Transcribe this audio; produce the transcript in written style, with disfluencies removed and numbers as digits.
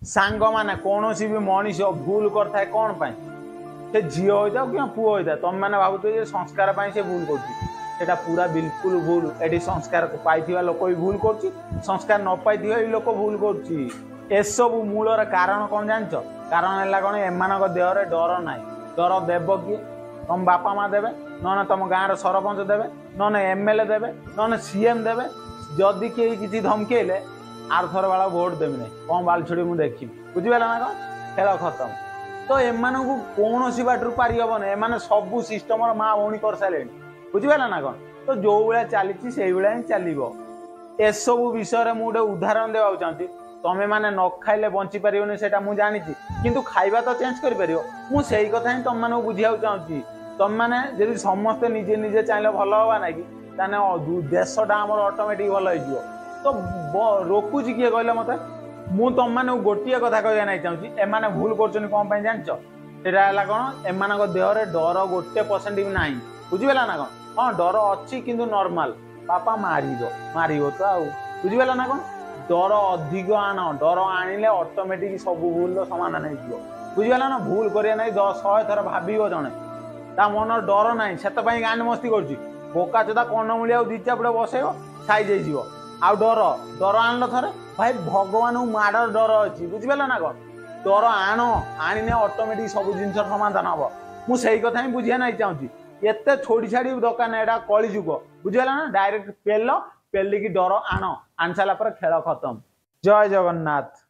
सांग मैंने कौन भी मनीष भूल करता कौन पाई से झील होता कि पुओ होता तुम मैंने भावुथ संस्कार से भूल कर पूरा बिल्कुल भूल ये संस्कार पाई लोक भी भूल कर संस्कार न पाई लोक भूल कर मूलर कारण कौन जान कारण है कौन एम देहरे डर ना डर देव किए तुम बापा माँ देवे न तुम गाँव सरपंच देवे न एमएलए देवे न सीएम देवे जदि किए किसी धमकेले आर थर वाला भोट देवी ना कौन बाल छुड़ी मुझे देखी बुझीपाल ना कौन खेल खत्म तो एम कौन सी बाटर पारि हेन एम सबू सिस्टम माँ भौणी कर सारे बुझीपाल ना कौन तो जो भाया चली से भाया ही चलो एसबू विषय में गोटे उदाहरण देवा चाहती तुम्हें मैंने न खाइले बंची पारे से मुझे जानी किंतु खाइबा तो चेंज कर मुझे कथा ही तुम मैं बुझा चाहूँगी तुम मैंने जब समस्ते निजे निजे चाहिए भल हवा ना कि देशटा आम ऑटोमेटिक भल हो तो रोकुची किए कहले मत मु तुम मैंने गोटे कथा कहना नहीं चाहूँगी एम भूल कर कौन जान है कौन एम देहरे डर 1% भी ना बुझीपाला ना कौन हाँ डर अच्छी किंतु नॉर्मल पापा मार तो आउ बुझीपाला ना कौन डर अधिक आण डर आनिले ऑटोमेटिक सब भूल समाधान हो बुझीपाला ना भूल करिया नहीं 100 थर भाव जड़े ता मन डर ना से गान मस्ती कर बोका चोदा कर्ण मूलिया दी चापड़े बसैब साइज आउ डर डर आनल थे भाई भगवान माड़ डर अच्छी बुझीपाल ना कौन डर आने ऑटोमेटिक सब जिन समाधान हम मुझे कथा ही बुझा नहीं चाहूँगी एत छोड़ी छाड़ी दरकार ना यहाँ कलिजुग बुझीगला ना डायरेक्ट पेल पेलिकी डर आन सारा खेल खत्म। जय जगन्नाथ।